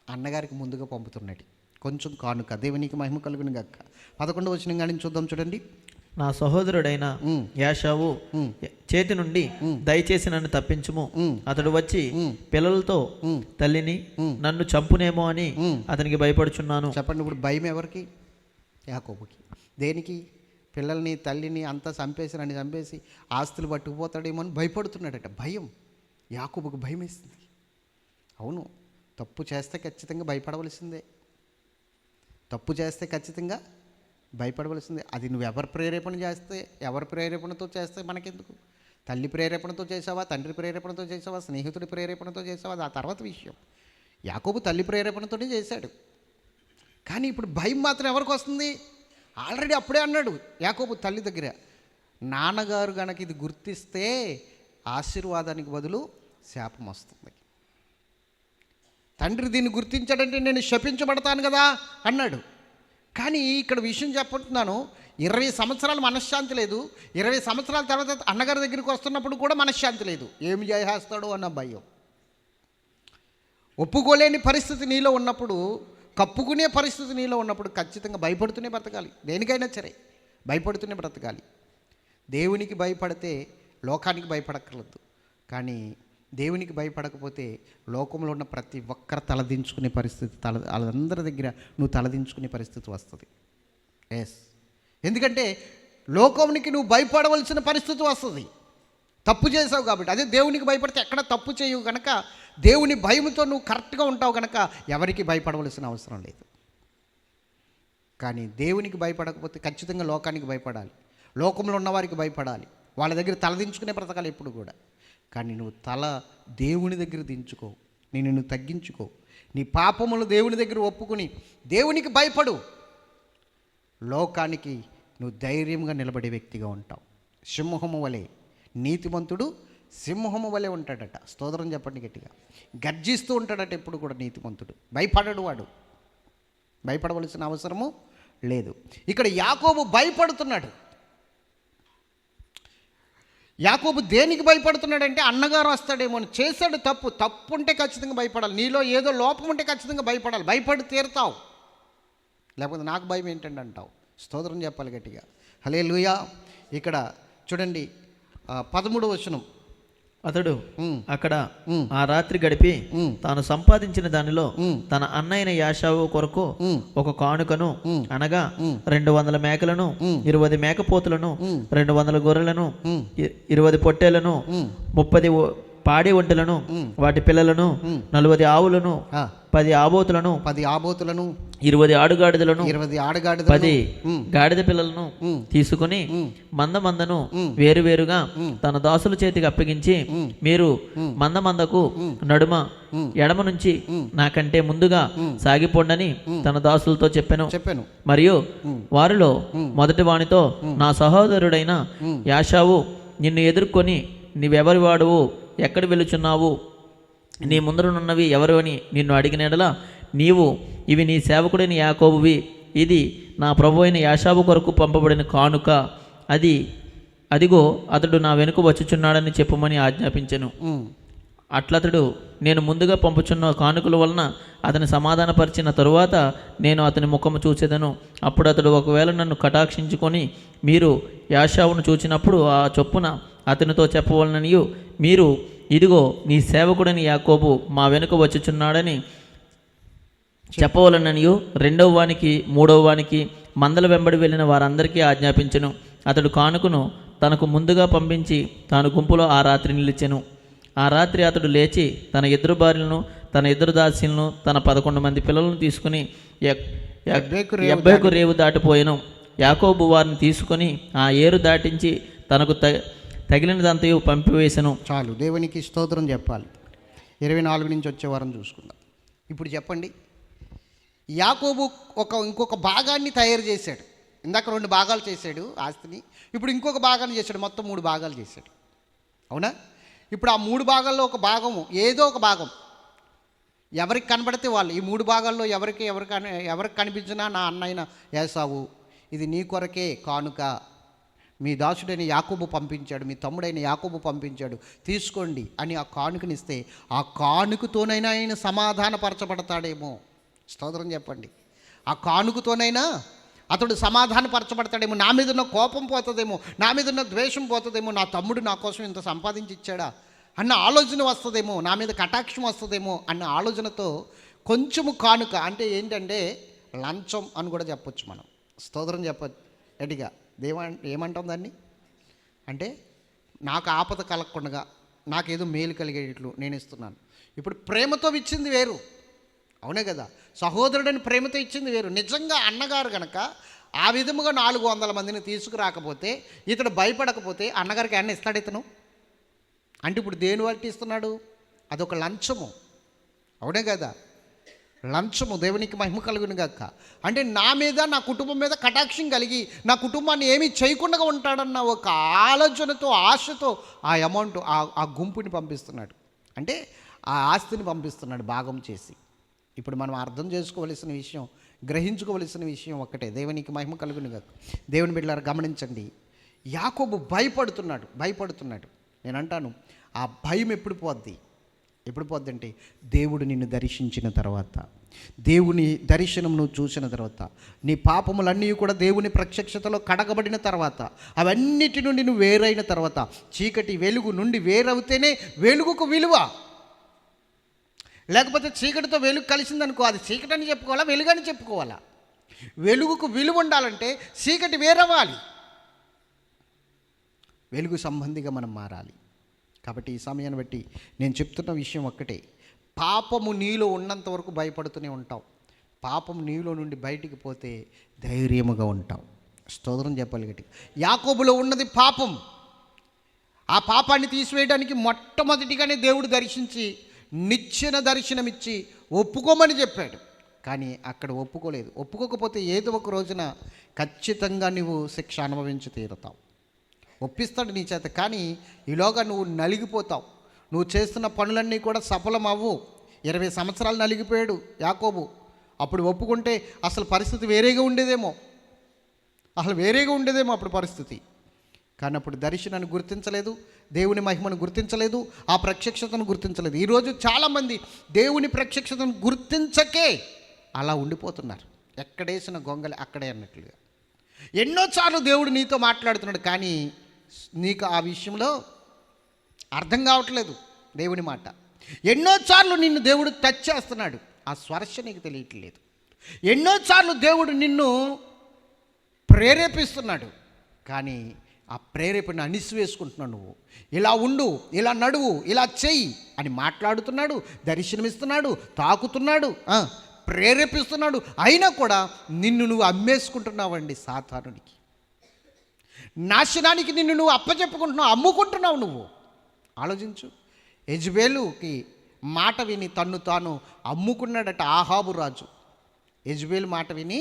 అన్నగారికి ముందుగా పంపుతున్నాడు. కొంచెం కానుక, దేవునికి మహిమ కలుగును గాక. 11వ వచనం కానీ చూద్దాం, చూడండి. నా సహోదరుడైన యాషావు చేతి నుండి దయచేసి నన్ను తప్పించుము, అతడు వచ్చి పిల్లలతో తల్లిని నన్ను చంపునేమో అని అతనికి భయపడుచున్నాను. చెప్పండి, ఇప్పుడు భయం ఎవరికి? యాకోబుకి. దేనికి? పిల్లల్ని తల్లిని అంతా చంపేసి ఆస్తులు పట్టుకుపోతాడేమో అని భయపడుతున్నాడట. భయం, యాకోబుకు భయం వేస్తుంది. అవును, తప్పు చేస్తే ఖచ్చితంగా భయపడవలసిందే, అది నువ్వు ఎవరి ప్రేరేపణతో చేస్తే మనకెందుకు? తల్లి ప్రేరేపణతో చేసావా, తండ్రి ప్రేరేపణతో చేసావా, స్నేహితుడి ప్రేరేపణతో చేసావా, అది ఆ తర్వాత విషయం. యాకోబు తల్లి ప్రేరేపణతోనే చేశాడు. కానీ ఇప్పుడు భయం మాత్రం ఎవరికి వస్తుంది? ఆల్రెడీ అప్పుడే అన్నాడు యాకోబు తల్లి దగ్గర, నాన్నగారు కనుక ఇది గుర్తిస్తే ఆశీర్వాదానికి బదులు శాపం వస్తుంది. తండ్రి దీన్ని గుర్తించాడంటే నేను శపించబడతాను కదా అన్నాడు. కానీ ఇక్కడ విషయం చెప్పుకుంటున్నాను, 20 సంవత్సరాలు మనశ్శాంతి లేదు, 20 సంవత్సరాల తర్వాత అన్నగారి దగ్గరికి వస్తున్నప్పుడు కూడా మనశ్శాంతి లేదు. ఏమి చేస్తాడో అన్న భయం. ఒప్పుకోలేని పరిస్థితి నీలో ఉన్నప్పుడు, కప్పుకునే పరిస్థితి నీలో ఉన్నప్పుడు ఖచ్చితంగా భయపడుతూనే బ్రతకాలి. దేనికైనా సరే భయపడుతూనే బ్రతకాలి. దేవునికి భయపడితే లోకానికి భయపడక్కర్లేదు, కానీ దేవునికి భయపడకపోతే లోకంలో ఉన్న ప్రతి ఒక్కరు తలదించుకునే పరిస్థితి, వాళ్ళందరి దగ్గర నువ్వు తలదించుకునే పరిస్థితి వస్తుంది. ఎస్, ఎందుకంటే లోకానికి నువ్వు భయపడవలసిన పరిస్థితి వస్తుంది, తప్పు చేసావు కాబట్టి. అదే దేవునికి భయపడితే ఎక్కడ తప్పు చేయవు కనుక, దేవుని భయంతో నువ్వు కరెక్ట్గా ఉంటావు కనుక ఎవరికి భయపడవలసిన అవసరం లేదు. కానీ దేవునికి భయపడకపోతే ఖచ్చితంగా లోకానికి భయపడాలి, లోకంలో ఉన్నవారికి భయపడాలి, వాళ్ళ దగ్గర తలదించుకునే బ్రతకాలి ఎప్పుడు కూడా. కానీ నువ్వు తల దేవుని దగ్గర దించుకో, నిన్ను తగ్గించుకో, నీ పాపములు దేవుని దగ్గర ఒప్పుకుని దేవునికి భయపడు, లోకానికి నువ్వు ధైర్యంగా నిలబడే వ్యక్తిగా ఉంటావు. సింహము వలె, నీతిమంతుడు సింహము వలె ఉంటాడట. స్తోత్రం చెప్పండి గట్టిగా. గర్జిస్తూ ఉంటాడట ఎప్పుడు కూడా నీతిమంతుడు, భయపడడు. వాడు భయపడవలసిన అవసరము లేదు. ఇక్కడ యాకోబు భయపడుతున్నాడు. యాకోబు దేనికి భయపడుతున్నాడంటే అన్నగారు వస్తాడేమో అని. చేశాడు తప్పు ఉంటే ఖచ్చితంగా భయపడాలి, నీలో ఏదో లోపం ఉంటే ఖచ్చితంగా భయపడాలి, భయపడి తీరుతావు, లేకపోతే నాకు భయం ఏంటంటే అంటావు. స్తోత్రం చెప్పాలి గట్టిగా. హల్లెలూయా. ఇక్కడ చూడండి 13వ వచనం. అతడు అక్కడ ఆ రాత్రి గడిపి తాను సంపాదించిన దానిలో తన అన్నయ్య యాషావు కొరకు ఒక కానుకను, అనగా 200 మేకలను, 20 మేకపోతులను, 200 గొర్రెలను, 20 పొట్టేలను, పాడి ఒంటెలను వాటి పిల్లలను 40 ఆవులను 10 ఆబోతులను 20 ఆడుగాడిదలను 10 గాడిద పిల్లలను తీసుకుని మందను వేరువేరుగా తన దాసుల చేతికి అప్పగించి, మీరు మందకు నడుమ ఎడమ నుంచి నాకంటే ముందుగా సాగిపోండని తన దాసులతో చెప్పాను. మరియు వారిలో మొదటి వానితో, నా సహోదరుడైన యాషావు నిన్ను ఎదుర్కొని, నీవెవరి వాడువు, ఎక్కడ వెళుచున్నావు, నీ ముందరనున్నవి ఎవరు అని నిన్ను అడిగిన యెడల నీవు, ఇవి నీ సేవకుడైన యాకోబువి, ఇది నా ప్రభు అయిన యాషావు కొరకు పంపబడిన కానుక, అదిగో అతడు నా వెనుక వచ్చుచున్నాడని చెప్పమని ఆజ్ఞాపించెను. అట్లతడు, నేను ముందుగా పంపుచున్న కానుకల వలన అతని సమాధానపరిచిన తరువాత నేను అతని ముఖము చూసేదను. అప్పుడు అతడు ఒకవేళ నన్ను కటాక్షించుకొని, మీరు యాషావును చూచినప్పుడు ఆ చొప్పున అతనితో చెప్పవలననియు, మీరు, ఇదిగో నీ సేవకుడని యాకోబు మా వెనుక వచ్చుచున్నాడని చెప్పవలననియు రెండవ వానికి మూడవ వానికి మందల వెంబడి వెళ్ళిన వారందరికీ ఆజ్ఞాపించెను. అతడు కానుకను తనకు ముందుగా పంపించి తాను గుంపులో ఆ రాత్రి నిలిచెను. ఆ రాత్రి అతడు లేచి తన ఇద్దరు భార్యలను, తన ఇద్దరు దాసీలను, తన 11 మంది పిల్లలను తీసుకుని యబ్బేకు రేవు దాటిపోయెను. యాకోబు వారిని తీసుకొని ఆ ఏరు దాటించి తనకు తగిలినదంతయు పంపివేశను. చాలు, దేవునికి స్తోత్రం చెప్పాలి. 24 నుంచి వచ్చే వారం చూసుకుందాం. ఇప్పుడు చెప్పండి, యాకోబు ఇంకొక భాగాన్ని తయారు చేశాడు. ఇందాక 2 భాగాలు చేశాడు ఆస్తిని, ఇప్పుడు ఇంకొక భాగాన్ని చేశాడు. మొత్తం 3 భాగాలు చేశాడు. అవునా? ఇప్పుడు ఆ 3 భాగాల్లో ఒక భాగము, ఏదో ఒక భాగం ఎవరికి కనబడితే వాళ్ళు, ఈ 3 భాగాల్లో ఎవరికి కనిపించినా నా అన్నయ్య ఏసావు, ఇది నీ కొరకే కానుక, మీ దాసుడైన యాకోబు పంపించాడు, మీ తమ్ముడైన యాకోబు పంపించాడు, తీసుకోండి అని ఆ కానుకనిస్తే ఆ కానుకతోనైనా ఆయన సమాధానపరచబడతాడేమో. స్తోత్రం చెప్పండి. ఆ కానుకతోనైనా అతడు సమాధానపరచబడతాడేమో. నా మీద ఉన్న కోపం పోతుందేమో, నా మీద ఉన్న ద్వేషం పోతుందేమో, నా తమ్ముడు నా కోసం ఇంత సంపాదించి ఇచ్చాడా అన్న ఆలోచన వస్తుందేమో, నా మీద కటాక్షం వస్తుందేమో అన్న ఆలోచనతో కొంచెము కానుక అంటే ఏంటంటే లంచం అని కూడా చెప్పొచ్చు మనం. స్తోత్రం చెప్పచ్చు గట్టిగా. ఏమంటాం దాన్ని అంటే, నాకు ఆపద కలగకుండా నాకేదో మేలు కలిగేట్లు నేను ఇస్తున్నాను. ఇప్పుడు ప్రేమతో ఇచ్చింది వేరు, అవునే కదా. సహోదరుడని ప్రేమతో ఇచ్చింది వేరు. నిజంగా అన్నగారు కనుక ఆ విధముగా 400 మందిని తీసుకురాకపోతే, ఇతడు భయపడకపోతే అన్నగారికి అన్న ఇస్తాడు ఇతను అంటే, ఇప్పుడు దేని బట్టి ఇస్తున్నాడు? అదొక లంచము, అవునే కదా. లంచము. దేవునికి మహిమ కలుగును గాక. అంటే నా మీద, నా కుటుంబం మీద కటాక్షం కలిగి నా కుటుంబాన్ని ఏమీ చేయకుండా ఉంటాడన్న ఒక ఆలోచనతో, ఆశతో ఆ అమౌంట్, ఆ గుంపుని పంపిస్తున్నాడు. అంటే ఆ ఆస్తిని పంపిస్తున్నాడు భాగం చేసి. ఇప్పుడు మనం అర్థం చేసుకోవలసిన విషయం, గ్రహించుకోవలసిన విషయం ఒక్కటే. దేవునికి మహిమ కలుగును గాక. దేవుని బిడ్డలారా గమనించండి, యాకోబు భయపడుతున్నాడు. నేను అంటాను, ఆ భయం ఎప్పుడు పోద్ది అంటే, దేవుడు నిన్ను దర్శించిన తర్వాత, దేవుని దర్శనం నువ్వు చూసిన తర్వాత, నీ పాపములన్నీ కూడా దేవుని ప్రత్యక్షతలో కడగబడిన తర్వాత, అవన్నిటి నుండి నువ్వు వేరైన తర్వాత, చీకటి వెలుగు నుండి వేరవుతేనే వెలుగుకు విలువ. లేకపోతే చీకటితో వెలుగు కలిసిందనుకో, అది చీకటి అని చెప్పుకోవాలా, వెలుగని చెప్పుకోవాలా? వెలుగుకు విలువ ఉండాలంటే చీకటి వేరవ్వాలి, వెలుగు సంబంధిగా మనం మారాలి. కాబట్టి ఈ సమయాన్ని బట్టి నేను చెప్తున్న విషయం ఒక్కటే, పాపము నీలో ఉన్నంత వరకు భయపడుతూనే ఉంటావు. పాపం నీలో నుండి బయటికి పోతే ధైర్యముగా ఉంటావు. స్తోత్రం చెప్పాలి గట్టి. యాకోబులో ఉన్నది పాపం. ఆ పాపాన్ని తీసివేయడానికి మొట్టమొదటిగానే దేవుడు దర్శించి నిచ్చెన దర్శనమిచ్చి ఒప్పుకోమని చెప్పాడు. కానీ అక్కడ ఒప్పుకోలేదు. ఒప్పుకోకపోతే ఏదో ఒక రోజున ఖచ్చితంగా నువ్వు శిక్ష అనుభవించి తీరుతావు. ఒప్పిస్తాడు నీ చేత, కానీ ఈలోగా నువ్వు నలిగిపోతావు. నువ్వు చేస్తున్న పనులన్నీ కూడా సఫలం అవ్వు. 20 సంవత్సరాలు నలిగిపోయాడు యాకోబు. అప్పుడు ఒప్పుకుంటే అసలు పరిస్థితి వేరేగా ఉండేదేమో, అప్పుడు పరిస్థితి. కానీ అప్పుడు దర్శనాన్ని గుర్తించలేదు, దేవుని మహిమను గుర్తించలేదు, ఆ ప్రత్యక్షతను గుర్తించలేదు. ఈరోజు చాలామంది దేవుని ప్రత్యక్షతను గుర్తించకే అలా ఉండిపోతున్నారు. ఎక్కడేసిన గొంగలి అక్కడే అన్నట్లుగా. ఎన్నోసార్లు దేవుడు నీతో మాట్లాడుతున్నాడు, కానీ నీకు ఆ విషయంలో అర్థం కావట్లేదు దేవుని మాట. ఎన్నోసార్లు నిన్ను దేవుడు టచ్ చేస్తున్నాడు, ఆ స్పర్శ నీకు తెలియట్లేదు. ఎన్నోసార్లు దేవుడు నిన్ను ప్రేరేపిస్తున్నాడు, కానీ ఆ ప్రేరేపణ అణిసివేసుకుంటున్నావు. నువ్వు ఇలా ఉండు, ఇలా నడువు, ఇలా చెయ్యి అని మాట్లాడుతున్నాడు, దర్శనమిస్తున్నాడు, తాకుతున్నాడు, ప్రేరేపిస్తున్నాడు. అయినా కూడా నిన్ను నువ్వు అమ్మేసుకుంటున్నావండి సాతానుడికి. నాశనానికి నిన్ను నువ్వు అప్పచెప్పుకుంటున్నావు, అమ్ముకుంటున్నావు. నువ్వు ఆలోచించు. యెజబేలుకి మాట విని తన్ను తాను అమ్ముకున్నాడట ఆహాబు రాజు. యెజబేలు మాట విని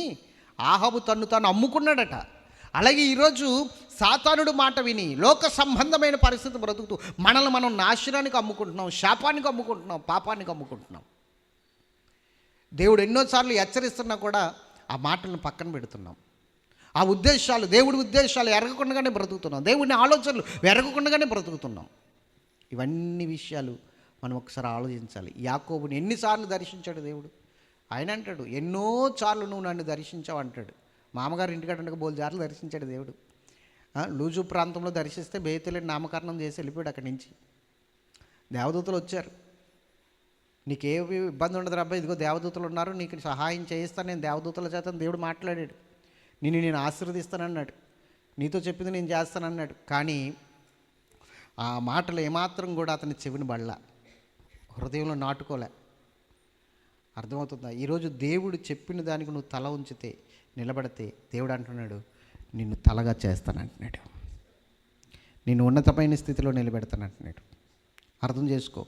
ఆహాబు తన్ను తాను అమ్ముకున్నాడట. అలాగే ఈరోజు సాతానుడు మాట విని లోక సంబంధమైన పరిస్థితి బ్రతుకుతూ మనల్ని మనం నాశనానికి అమ్ముకుంటున్నాం, శాపానికి అమ్ముకుంటున్నాం, పాపానికి అమ్ముకుంటున్నాం. దేవుడు ఎన్నోసార్లు హెచ్చరిస్తున్నా కూడా ఆ మాటలను పక్కన పెడుతున్నాం. ఆ ఉద్దేశాలు, దేవుడి ఉద్దేశాలు ఎరగకుండానే బ్రతుకుతున్నాం. దేవుడిని ఆలోచనలు ఎరగకుండానే బ్రతుకుతున్నాం. ఇవన్నీ విషయాలు మనం ఒకసారి ఆలోచించాలి. యాకోబుని ఎన్నిసార్లు దర్శించాడు దేవుడు? ఆయన అంటాడు, ఎన్నోసార్లు నువ్వు నన్ను దర్శించావు అంటాడు. మామగారు ఇంటికాడ బోల్జార్లు దర్శించాడు దేవుడు. లూజు ప్రాంతంలో దర్శిస్తే బేతులని నామకరణం చేసి వెళ్ళిపోయాడు అక్కడి నుంచి. దేవదూతలు వచ్చారు, నీకే ఇబ్బంది ఉండదు అబ్బాయి, ఇదిగో దేవదూతలు ఉన్నారు, నీకు సహాయం చేయిస్తాను, నేను దేవదూతల చేత దేవుడు మాట్లాడాడు. నేను ఆశీర్వదిస్తానన్నాడు, నీతో చెప్పింది నేను చేస్తానన్నాడు. కానీ ఆ మాటలు ఏమాత్రం కూడా అతని చెవిని బళ్ళ, హృదయంలో నాటుకోలే. అర్థమవుతుందా? ఈరోజు దేవుడు చెప్పిన దానికి నువ్వు తల ఉంచితే, నిలబడితే దేవుడు అంటున్నాడు నిన్ను తలగా చేస్తానంటున్నాడు, నిన్ను ఉన్నతమైన స్థితిలో నిలబెడతానంటున్నాడు. అర్థం చేసుకో.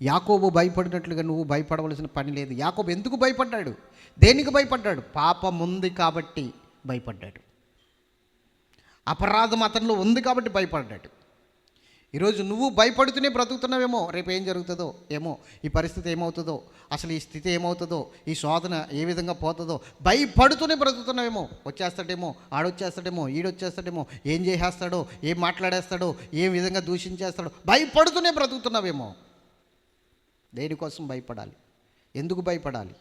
యాకోబు భయపడినట్లుగా నువ్వు భయపడవలసిన పని లేదు. యాకోబు ఎందుకు భయపడ్డాడు? దేనికి భయపడ్డాడు? పాపం ఉంది కాబట్టి భయపడ్డాడు. అపరాధం అతనిలో ఉంది కాబట్టి భయపడ్డాడు. ఈరోజు నువ్వు భయపడుతూనే బ్రతుకుతున్నావేమో, రేపు ఏం జరుగుతుందో ఏమో, ఈ పరిస్థితి ఏమవుతుందో, అసలు ఈ స్థితి ఏమవుతుందో, ఈ శోధన ఏ విధంగా పోతుందో భయపడుతూనే బ్రతుకుతున్నావేమో. వచ్చేస్తాడేమో, ఆడొచ్చేస్తాడేమో, ఈడొచ్చేస్తాడేమో, ఏం చేసేస్తాడో, ఏం మాట్లాడేస్తాడో, ఏ విధంగా దూషించేస్తాడో భయపడుతూనే బ్రతుకుతున్నావేమో. దేనికోసం భయపడాలి? ఎందుకు భయపడాలి?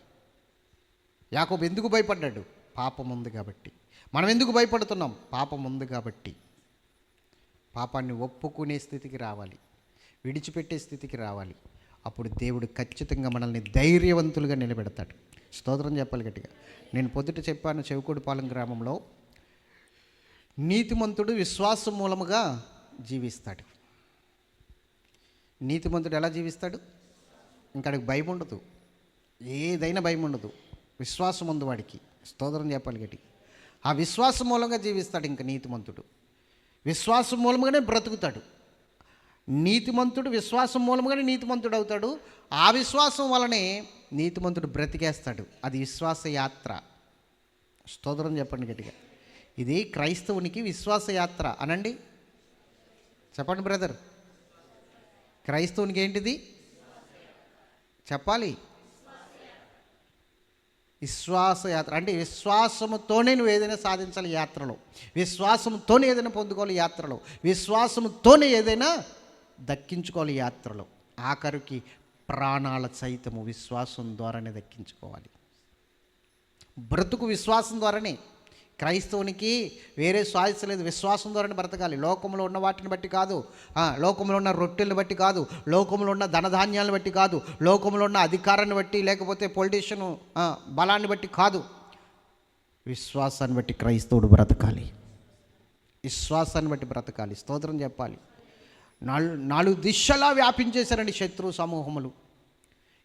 యాకోబు ఎందుకు భయపడ్డాడు? పాపం ఉంది కాబట్టి. మనం ఎందుకు భయపడుతున్నాం? పాపం ఉంది కాబట్టి. పాపాన్ని ఒప్పుకునే స్థితికి రావాలి, విడిచిపెట్టే స్థితికి రావాలి. అప్పుడు దేవుడు ఖచ్చితంగా మనల్ని ధైర్యవంతులుగా నిలబెడతాడు. స్తోత్రం చెప్పాలి గట్టిగా. నేను పొద్దుట చెప్పాను, చెవుకోడిపాలెం గ్రామంలో నీతిమంతుడు విశ్వాసం మూలముగా జీవిస్తాడు. నీతిమంతుడు ఎలా జీవిస్తాడు? ఇంకాడికి భయం ఉండదు, ఏదైనా భయం ఉండదు. విశ్వాసం ఉంది వాడికి. స్తోత్రం చెప్పాలి గట్టి. ఆ విశ్వాసం మూలంగా జీవిస్తాడు. ఇంకా నీతిమంతుడు విశ్వాసం మూలంగానే బ్రతుకుతాడు. నీతిమంతుడు విశ్వాసం మూలంగానే నీతిమంతుడు అవుతాడు. ఆ విశ్వాసం వలనే నీతిమంతుడు బ్రతికేస్తాడు. అది విశ్వాస యాత్ర. స్తోత్రం చెప్పండి గట్టిగా. ఇది క్రైస్తవునికి విశ్వాస యాత్ర అనండి. చెప్పండి బ్రదర్, క్రైస్తవునికి ఏంటిది చెప్పాలి? విశ్వాస యాత్ర అంటే విశ్వాసముతోనే నువ్వు ఏదైనా సాధించాలి యాత్రలో, విశ్వాసంతోనే ఏదైనా పొందుకోవాలి యాత్రలో, విశ్వాసంతోనే ఏదైనా దక్కించుకోవాలి యాత్రలో. ఆఖరికి ప్రాణాల సైతము విశ్వాసం ద్వారానే దక్కించుకోవాలి. బ్రతుకు విశ్వాసం ద్వారానే. క్రైస్తవునికి వేరే శ్వాస లేదు, విశ్వాసం ద్వారానే బ్రతకాలి. లోకంలో ఉన్న వాటిని బట్టి కాదు, లోకంలో ఉన్న రొట్టెలను బట్టి కాదు, లోకంలో ఉన్న ధనధాన్యాలను బట్టి కాదు, లోకంలో ఉన్న అధికారాన్ని బట్టి, లేకపోతే పొలిటీషియన్ బలాన్ని బట్టి కాదు. విశ్వాసాన్ని బట్టి క్రైస్తవుడు బ్రతకాలి, విశ్వాసాన్ని బట్టి బ్రతకాలి. స్తోత్రం చెప్పాలి. నాలుగు దిశలా వ్యాపించేశారండి శత్రు సమూహములు.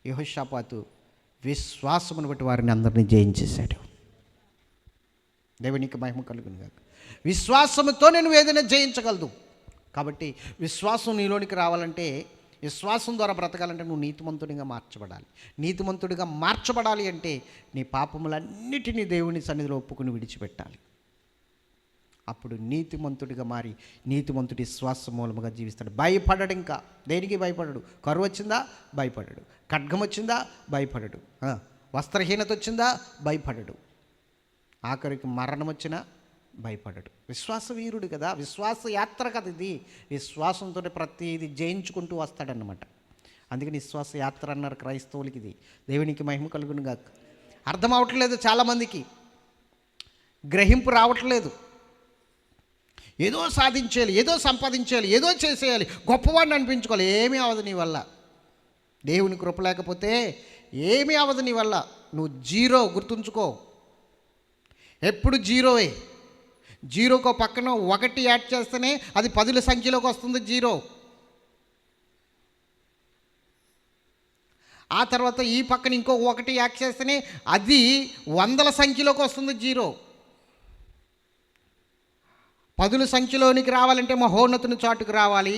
యెహోషాపాతు విశ్వాసమును బట్టి వారిని అందరినీ జయించేశాడు. దేవునికి మహిమ కలుగును గాక. విశ్వాసముతో నేను ఏదైనా జయించగలదు. కాబట్టి విశ్వాసం నీలోనికి రావాలంటే, విశ్వాసం ద్వారా బ్రతకాలంటే నువ్వు నీతిమంతుడిగా మార్చబడాలి. నీతిమంతుడిగా మార్చబడాలి అంటే నీ పాపములన్నిటినీ దేవుని సన్నిధిలో ఒప్పుకుని విడిచిపెట్టాలి. అప్పుడు నీతిమంతుడిగా మారి నీతిమంతుడి విశ్వాస మూలముగా జీవిస్తాడు. భయపడడు. ఇంకా దేనికి భయపడడు. కరువు వచ్చిందా భయపడడు, ఖడ్గం వచ్చిందా భయపడడు, వస్త్రహీనత వచ్చిందా భయపడడు, ఆఖరికి మరణం వచ్చినా భయపడడు. విశ్వాస వీరుడు కదా, విశ్వాస యాత్ర కదా ఇది. విశ్వాసంతో ప్రతిదీ జయించుకుంటూ వస్తాడనమాట. అందుకని విశ్వాస యాత్ర అన్నారు క్రైస్తవులకి. ఇది దేవునికి మహిమ కలుగును గాక. అర్థం అవట్లేదు చాలామందికి, గ్రహింపు రావట్లేదు. ఏదో సాధించేయాలి, ఏదో సంపాదించేయాలి, ఏదో చేసేయాలి, గొప్పవాడిని అనిపించుకోవాలి. ఏమీ అవ్వదు నీ వల్ల. దేవుని కృప లేకపోతే ఏమీ అవ్వదు నీ వల్ల. నువ్వు జీరో, గుర్తుంచుకో. ఎప్పుడు జీరోవే. జీరోకో పక్కన 1 యాడ్ చేస్తేనే అది 10ల సంఖ్యలోకి వస్తుంది జీరో. ఆ తర్వాత ఈ పక్కన ఇంకో 1 యాడ్ చేస్తేనే అది 100ల సంఖ్యలోకి వస్తుంది జీరో. 10ల సంఖ్యలోనికి రావాలంటే మహోన్నతుని చాటుకు రావాలి.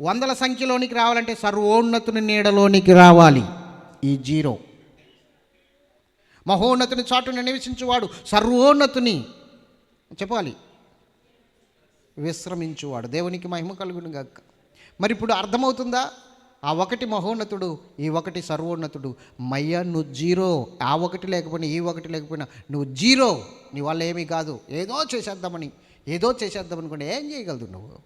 100ల సంఖ్యలోనికి రావాలంటే సర్వోన్నతుని నీడలోనికి రావాలి. ఈ జీరో మహోన్నతుని చాటును నివసించువాడు సర్వోన్నతుని చెప్పాలి విశ్రమించువాడు. దేవునికి మహిమ కలుగును గాక. మరి ఇప్పుడు అర్థమవుతుందా? ఆ 1 మహోన్నతుడు, ఈ 1 సర్వోన్నతుడు. మయ్యా నువ్వు జీరో. ఆ 1 లేకపోయినా ఈ 1 లేకపోయినా నువ్వు జీరో. నీ వల్ల ఏమీ కాదు. ఏదో చేసేద్దామనుకోండి ఏం చేయగలదు నువ్వు?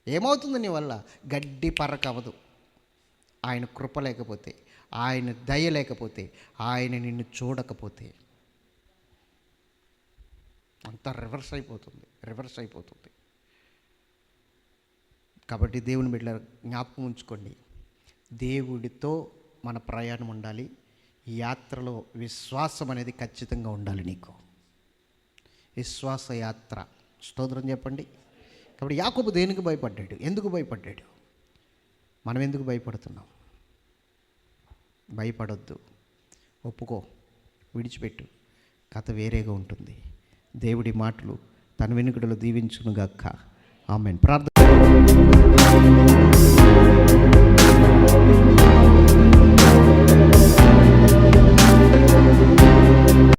ఏమవుతుంది నీ వల్ల? గడ్డి పరకవదు. ఆయన కృప లేకపోతే, ఆయన దయ లేకపోతే, ఆయన నిన్ను చూడకపోతే అంతా రివర్స్ అయిపోతుంది. కాబట్టి దేవుని బిడ్డ జ్ఞాపకం ఉంచుకోండి, దేవుడితో మన ప్రయాణం ఉండాలి. ఈ యాత్రలో విశ్వాసం అనేది ఖచ్చితంగా ఉండాలి. నీకు విశ్వాస యాత్ర. స్తోత్రం చెప్పండి. కాబట్టి యాకోబు దేనికి భయపడ్డాడు? ఎందుకు భయపడ్డాడు? మనం ఎందుకు భయపడుతున్నాం? భయపడొద్దు. ఒప్పుకో, విడిచిపెట్టు. కథ వేరేగా ఉంటుంది. దేవుడి మాటలు తన వెనుకడలో దీవించునుగాక. ఆమేన్. ప్రార్థన.